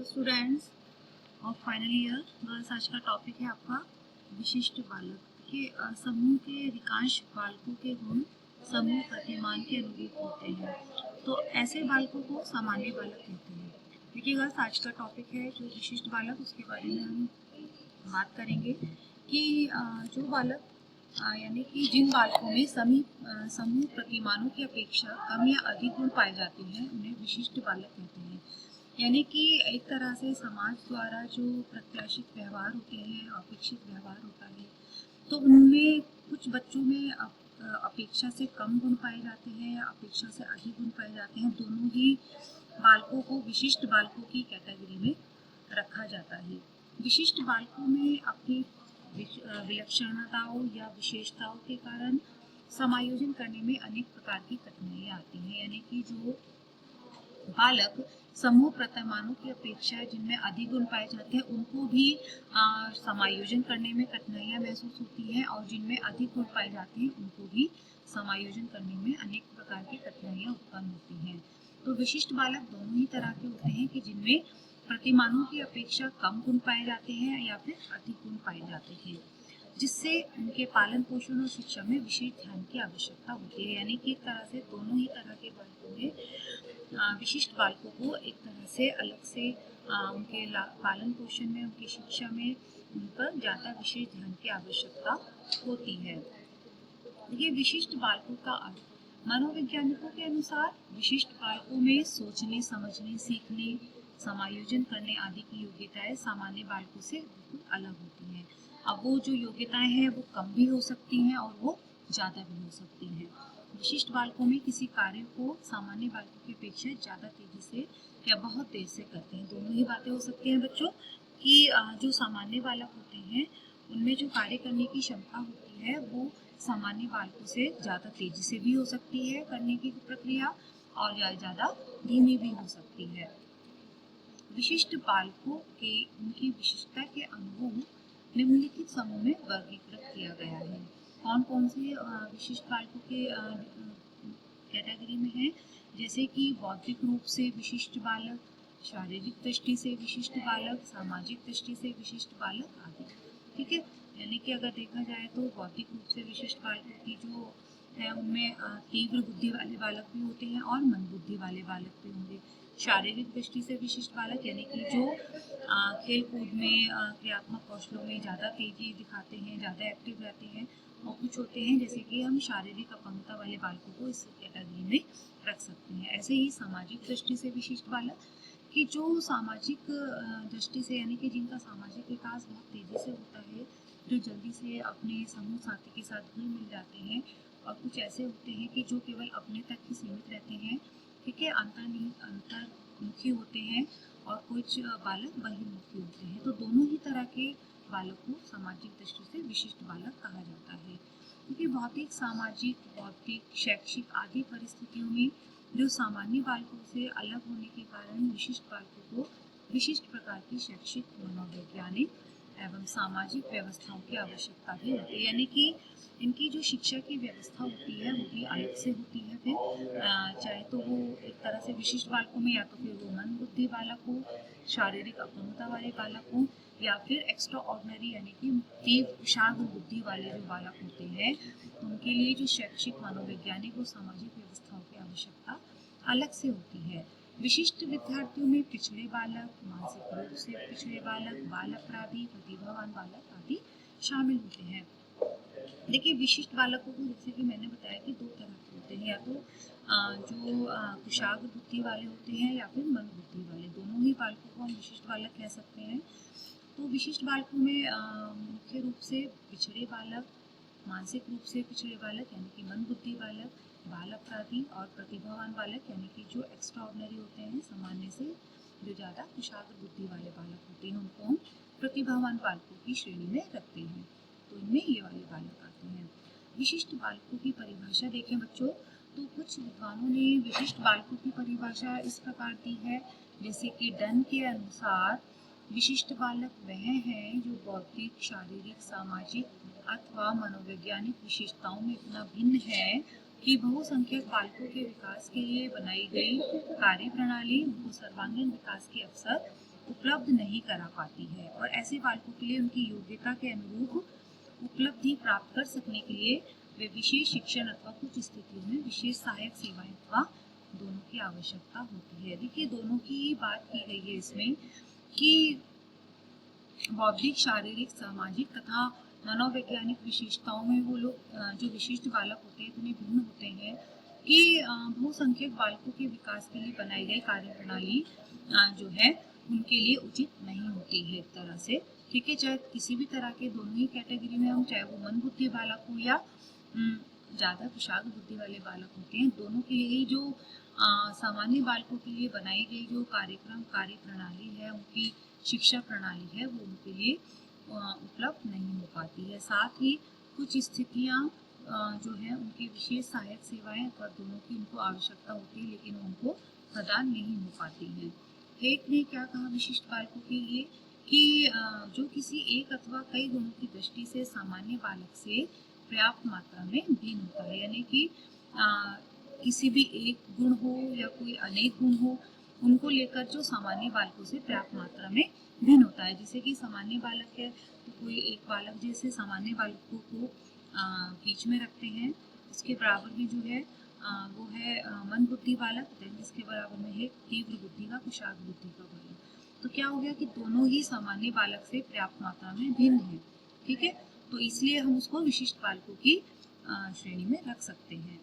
Students of final year girls, आज का topic है आपका विशिष्ट बालक के समूह के अधिकांश बालकों के गुण समूह प्रतिमान के अनुरूप होते हैं। तो ऐसे बालकों को सामान्य बालक कहते हैं। देखिए गर्ल्स, आज का टॉपिक है जो विशिष्ट बालक, उसके बारे में हम बात करेंगे कि जो बालक यानी कि जिन बालकों में समूह प्रतिमानों की अपेक्षा कम या अधिक गुण पाए जाते हैं उन्हें विशिष्ट बालक कहते हैं। यानी कि एक तरह से समाज द्वारा जो प्रत्याशित व्यवहार होते हैं, अपेक्षित व्यवहार होता है, तो उनमें कुछ बच्चों में अपेक्षा से कम गुण पाए जाते हैं या अपेक्षा से अधिक गुण पाए जाते हैं। दोनों ही बालकों को विशिष्ट बालकों की कैटेगरी में रखा जाता है। विशिष्ट बालकों में अपनी विलक्षणताओं या विशेषताओं के कारण समायोजन करने में अनेक प्रकार की कठिनाइयाँ आती हैं। यानी कि जो बालक समूह प्रतिमानों की अपेक्षा जिनमें अधिक गुण पाए जाते हैं उनको भी समायोजन करने में कठिनाइयाँ महसूस होती हैं, और जिनमें अधिक गुण पाए जाते हैं उनको भी समायोजन करने में अनेक प्रकार की कठिनाइयाँ उत्पन्न होती हैं। तो विशिष्ट बालक दोनों ही तरह के होते हैं कि जिनमें प्रतिमानों की अपेक्षा कम गुण पाए जाते हैं या फिर अधिक गुण पाए जाते हैं, जिससे उनके पालन पोषण और शिक्षा में विशेष ध्यान की आवश्यकता होती है। यानी कि एक तरह से दोनों ही तरह के बालकों में विशिष्ट बालकों को एक तरह से अलग से उनके पालन पोषण में, उनकी शिक्षा में उन पर ज़्यादा विशेष ध्यान की आवश्यकता होती है। ये विशिष्ट बालकों का अर्थ, मनोवैज्ञानिकों के अनुसार विशिष्ट बालकों में सोचने, समझने, सीखने, समायोजन करने आदि की योग्यताएं सामान्य बालकों से बिल्कुल अलग होती हैं। अब वो जो योग्यताएं हैं वो कम भी हो सकती हैं और वो ज़्यादा भी हो सकती हैं। विशिष्ट बालकों में किसी कार्य को सामान्य बालकों की अपेक्षा ज़्यादा तेजी से या बहुत देर से करते हैं। दोनों ही बातें हो सकती हैं बच्चों कि जो सामान्य बालक होते हैं उनमें जो कार्य करने की क्षमता होती है वो सामान्य बालकों से ज़्यादा तेजी से भी हो सकती है करने की प्रक्रिया, और ज़्यादा धीमी भी हो सकती है। विशिष्ट बालकों के उनकी विशिष्टता के अनुरूप निम्नलिखित समूह में वर्गीकृत किया गया है। कौन कौन से विशिष्ट बालकों के कैटेगरी में है? जैसे कि बौद्धिक रूप से विशिष्ट बालक, शारीरिक दृष्टि से विशिष्ट बालक, सामाजिक दृष्टि से विशिष्ट बालक आदि। ठीक है, यानी कि अगर देखा जाए तो बौद्धिक रूप से विशिष्ट बालकों की जो है उनमें तीव्र बुद्धि वाले बालक भी होते हैं और मंद बुद्धि वाले बालक भी होंगे। शारीरिक दृष्टि से विशिष्ट बालक यानी कि जो खेल कूद में क्रियात्मक कौशलों में ज़्यादा तेजी दिखाते हैं, ज़्यादा एक्टिव रहते हैं, और कुछ होते हैं जैसे कि हम शारीरिक अपंगता वाले बालकों को इस कैटेगरी में रख सकते हैं। ऐसे ही सामाजिक दृष्टि से विशिष्ट बालक कि जो सामाजिक दृष्टि से यानी कि जिनका सामाजिक विकास बहुत तेजी से होता है, जो जल्दी से अपने समूह साथी के साथ घुल मिल जाते हैं, और कुछ ऐसे होते हैं कि जो केवल अपने तक ही सीमित रहते हैं। ठीक है, अंतर्मुखी होते हैं, और कुछ बालक बहिर्मुखी होते हैं। तो दोनों ही तरह के बालक को सामाजिक दृष्टि से विशिष्ट बालक कहा जाता है। क्योंकि भौतिक, सामाजिक, बौद्धिक, शैक्षिक आदि परिस्थितियों में जो सामान्य बालकों से अलग होने के कारण विशिष्ट बालकों को विशिष्ट प्रकार की शैक्षिक, मनोवैज्ञानिक एवं सामाजिक व्यवस्थाओं की आवश्यकता भी होती है। यानी कि इनकी जो शिक्षा की व्यवस्था होती है वो भी अलग से होती है। फिर चाहे तो वो एक तरह से विशिष्ट बालकों में या तो फिर वो मंद बुद्धि बालक हो, शारीरिक अपंगता वाले बालक हो, या फिर एक्स्ट्रा ऑर्डिनरी यानी कि तीव्र विशाल बुद्धि वाले जो बालक होते हैं, उनके लिए जो शैक्षिक, मनोवैज्ञानिक और सामाजिक व्यवस्थाओं की आवश्यकता अलग से होती है। विशिष्ट विद्यार्थियों में पिछड़े बालक, मानसिक रूप से पिछड़े बालक, बाल अपराधी, प्रतिभावान बालक आदि शामिल होते हैं। देखिए, विशिष्ट बालकों को जैसे कि मैंने बताया कि दो तरह के होते हैं, या तो जो कुशाग्र बुद्धि वाले होते हैं या फिर मंद बुद्धि वाले। दोनों ही बालकों को हम विशिष्ट बालक कह सकते हैं। तो विशिष्ट बालकों में मुख्य रूप से पिछड़े बालक, मानसिक रूप से पिछड़े बालक यानी कि मंद बुद्धि बालक, बाल अपराधी और प्रतिभावान बालक यानी कि जो एक्स्ट्रा ऑर्डिनरी होते हैं, सामान्य से जो ज़्यादा कुशाग्र बुद्धि वाले बालक होते हैं, उनको हम प्रतिभावान बालकों की श्रेणी में रखते हैं। तो इनमें ये वाले बालक आते हैं। विशिष्ट बालकों की परिभाषा देखें बच्चों, तो कुछ विद्वानों ने विशिष्ट बालकों की परिभाषा इस प्रकार दी है, जैसे कि डन के अनुसार विशिष्ट बालक वह हैं जो बौद्धिक, शारीरिक, सामाजिक अथवा मनोवैज्ञानिक विशेषताओं में इतना भिन्न है कि बहुसंख्यक बालकों के विकास के लिए बनाई गई कार्य प्रणाली उनको सर्वांगीण विकास के अवसर उपलब्ध नहीं करा पाती है और ऐसे बालकों के लिए उनकी योग्यता के अनुरूप उपलब्धि प्राप्त कर सकने के लिए वे विशेष शिक्षण अथवा कुछ स्थितियों में विशेष सहायक सेवाएं अथवा दोनों की आवश्यकता होती है। देखिए दोनों की बात की गई है इसमें कि बौद्धिक, शारीरिक, सामाजिक तथा मनोवैज्ञानिक विशेषताओं में वो लोग जो विशिष्ट बालक होते हैं इतने भिन्न होते हैं कि बहुसंख्यक बालकों के विकास के लिए बनाई गई कार्य प्रणाली जो है उनके लिए उचित नहीं होती है एक तरह से। ठीक है, चाहे किसी भी तरह के दोनों ही कैटेगरी में हम, चाहे वो मंद बुद्धि बालक हो या ज़्यादा कुशाग्र बुद्धि वाले बालक होते हैं, दोनों के लिए ही जो सामान्य बालकों के लिए बनाई गई जो कार्यक्रम, कार्य प्रणाली है, उनकी शिक्षा प्रणाली है, वो उनके लिए उपलब्ध नहीं हो पाती है। साथ ही कुछ स्थितियाँ जो है उनकी विशेष सहायक सेवाएं पर दोनों की उनको आवश्यकता होती है लेकिन उनको प्रदान नहीं हो पाती हैं। हेग ने क्या कहा विशिष्ट बालकों के लिए कि जो किसी एक अथवा कई गुणों की दृष्टि से सामान्य बालक से पर्याप्त मात्रा में भिन्न होता है, यानी कि किसी भी एक गुण हो या कोई अनेक गुण हो, उनको लेकर जो सामान्य बालकों से पर्याप्त मात्रा में भिन्न होता है। जैसे कि सामान्य बालक है तो कोई एक बालक जैसे सामान्य बालकों को बीच में रखते हैं, इसके बराबर में जो है वो है मंद बुद्धि बालक, देन इसके बराबर में है तीव्र बुद्धि का, कुशाग्र बुद्धि का बालक। तो क्या हो गया कि दोनों ही सामान्य बालक से पर्याप्त मात्रा में भिन्न है। ठीक है, तो इसलिए हम उसको विशिष्ट बालकों की श्रेणी में रख सकते हैं।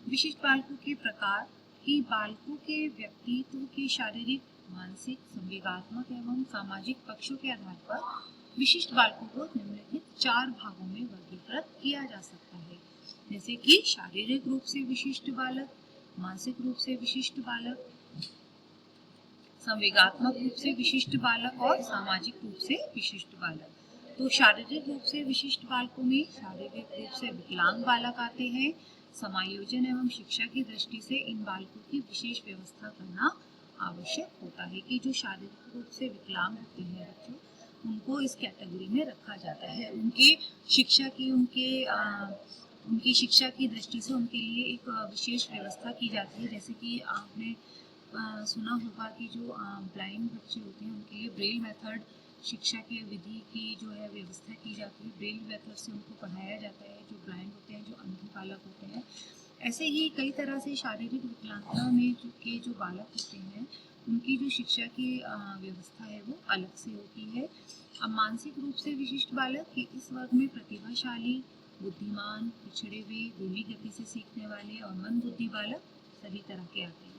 विशिष्ट बालकों के प्रकार कि बालकों के व्यक्तित्व के शारीरिक, मानसिक, संवेगात्मक एवं सामाजिक पक्षों के आधार पर विशिष्ट बालकों को निम्नलिखित 4 भागों में वर्गीकृत किया जा सकता है। जैसे कि शारीरिक रूप से विशिष्ट बालक, मानसिक रूप से विशिष्ट बालक, संवेगात्मक रूप से विशिष्ट बालक और सामाजिक रूप से विशिष्ट बालक। तो शारीरिक रूप से विशिष्ट बालकों में शारीरिक रूप से विकलांग बालक आते हैं। समायोजन एवं शिक्षा की दृष्टि से इन बालकों की विशेष व्यवस्था करना आवश्यक होता है कि जो शारीरिक रूप से विकलांग होते हैं बच्चों, उनको इस कैटेगरी में रखा जाता है। उनके शिक्षा की उनकी शिक्षा की दृष्टि से उनके लिए एक विशेष व्यवस्था की जाती है। जैसे कि आपने सुना होगा कि जो ब्लाइंड बच्चे होते हैं उनके लिए ब्रेल मेथड शिक्षा के विधि की जो है व्यवस्था की जाती है। ब्रेल मेथड से उनको पढ़ाया जाता है जो ब्लाइंड होते हैं, जो अंधे बालक होते हैं। ऐसे ही कई तरह से शारीरिक विकलांगता में जो बालक होते हैं उनकी जो शिक्षा की व्यवस्था है वो अलग से होती है। अब मानसिक रूप से विशिष्ट बालक के इस वर्ग में प्रतिभाशाली, बुद्धिमान, पिछड़े हुए, धीमी गति से सीखने वाले और मंद बुद्धि बालक सभी तरह के आते हैं।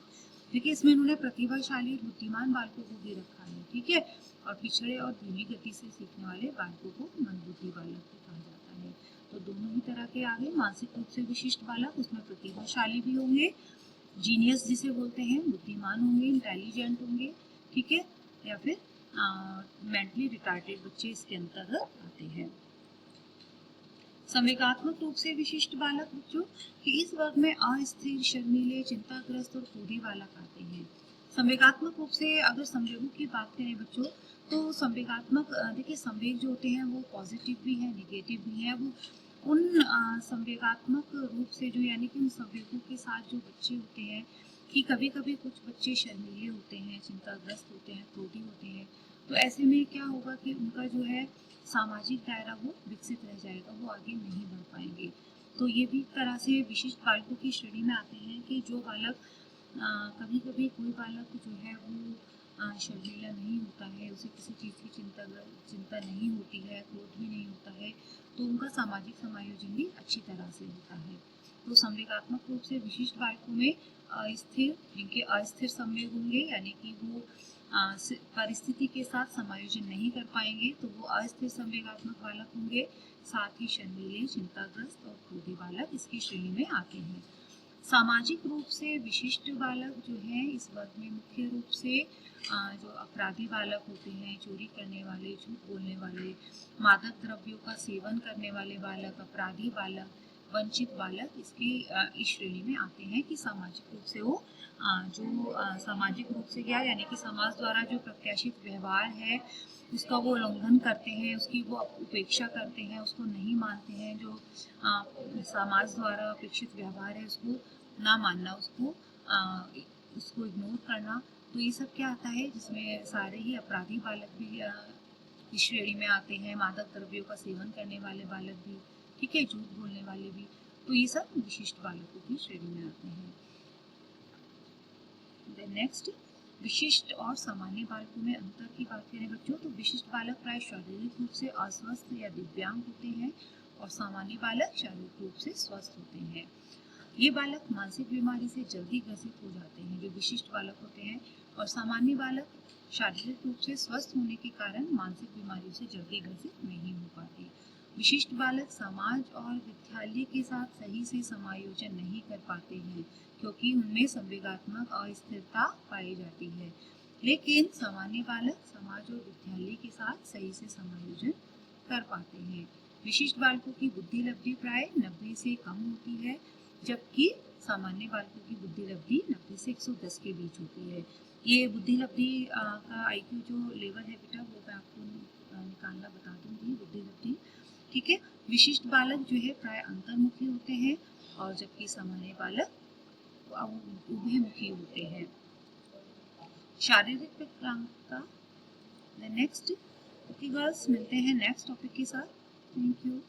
देखिए इसमें उन्होंने प्रतिभाशाली और बुद्धिमान बालकों को भी रखा है, ठीक है, और पिछड़े और धीमी गति से सीखने वाले बालकों को मंदबुद्धि बालक भी कहा जाता है। तो दोनों ही तरह के आगे मानसिक रूप से विशिष्ट बालक, उसमें प्रतिभाशाली भी होंगे, जीनियस जिसे बोलते हैं, बुद्धिमान होंगे, इंटेलिजेंट होंगे, ठीक है, या फिर मेंटली रिटार्डेड बच्चे इसके अंतर्गत आते हैं। संवेगात्मक रूप से विशिष्ट बालक बच्चों कि इस वर्ग में अस्थिर, शर्मीले, चिंताग्रस्त और क्रोधी बालक आते हैं। संवेगात्मक रूप से अगर संवेगों की बात करें बच्चों तो संवेगात्मक देखिए संवेग जो होते हैं वो पॉजिटिव भी है, नेगेटिव भी है। वो उन संवेगात्मक रूप से जो यानी कि उन संवेगों के साथ जो बच्चे होते हैं कि कभी कभी कुछ बच्चे शर्मीले होते हैं, चिंताग्रस्त होते हैं, क्रोधी होते हैं, तो ऐसे में क्या होगा कि उनका जो है सामाजिक दायरा वो विकसित रह जाएगा, वो आगे नहीं बढ़ पाएंगे। तो ये भी तरह से विशिष्ट बालकों की श्रेणी में आते हैं कि जो बालक कभी कभी कोई बालक जो है वो शर्मीला नहीं होता है, उसे किसी चीज़ की चिंता नहीं होती है, क्रोध भी नहीं होता है, तो उनका सामाजिक समायोजन भी अच्छी तरह से होता है। तो संवेगात्मक रूप से विशिष्ट बालकों में अस्थिर, जिनके अस्थिर संवेग होंगे यानी कि वो परिस्थिति के साथ समायोजन नहीं कर पाएंगे, तो वो अस्थिर संवेगात्मक बालक होंगे। साथ ही शर्मीले, चिंताग्रस्त और क्रोधी बालक इसकी श्रेणी में आते हैं। सामाजिक रूप से विशिष्ट बालक जो है इस वर्ग में मुख्य रूप से जो अपराधी बालक होते हैं, चोरी करने वाले, झूठ बोलने वाले, मादक द्रव्यों का सेवन करने वाले बालक, अपराधी बालक, वंचित बालक इसकी इस श्रेणी में आते हैं कि सामाजिक रूप से वो जो सामाजिक रूप से क्या यानी कि समाज द्वारा जो प्रत्याशित व्यवहार है उसका वो उल्लंघन करते हैं, उसकी वो उपेक्षा करते हैं, उसको नहीं मानते हैं। जो समाज द्वारा अपेक्षित व्यवहार है उसको ना मानना, उसको इग्नोर करना, तो ये सब क्या आता है, जिसमें सारे ही अपराधी बालक भी इस श्रेणी में आते हैं, मादक द्रव्यों का सेवन करने वाले बालक भी, ठीक है, झूठ बोलने वाले भी, तो ये सब विशिष्ट बालकों की श्रेणी में आते हैं। नेक्स्ट, विशिष्ट और सामान्य बालकों में अंतर की बात करें बच्चों, तो विशिष्ट बालक प्राय शारीरिक रूप से अस्वस्थ या दिव्यांग होते हैं और सामान्य बालक शारीरिक रूप से स्वस्थ होते हैं। ये बालक मानसिक बीमारी से जल्दी ग्रसित हो जाते हैं, जो विशिष्ट बालक होते हैं, और सामान्य बालक शारीरिक रूप से स्वस्थ होने के कारण मानसिक बीमारियों से जल्दी ग्रसित नहीं हो पाते। विशिष्ट बालक समाज और विद्यालय के साथ सही से समायोजन नहीं कर पाते हैं, क्योंकि उनमें संवेगात्मक अस्थिरता पाई जाती है, लेकिन सामान्य बालक समाज और विद्यालय के साथ सही से समायोजन कर पाते हैं। विशिष्ट बालकों की बुद्धि लब्धि प्राय 90 से कम होती है, जबकि सामान्य बालकों की बुद्धि लब्धि 90 से 110 के बीच होती है। ये बुद्धि लब्धि का आईक्यू जो लेवल है बेटा, वो मैं आपको निकालना बता दूंगी, बुद्धि लब्धि, ठीक है। विशिष्ट बालक जो है प्राय अंतर्मुखी होते हैं, और जबकि सामान्य बालक उभयमुखी होते हैं। शारीरिक विकलांगता, नेक्स्ट। ओके गर्ल्स, मिलते हैं नेक्स्ट टॉपिक के साथ। Thank you.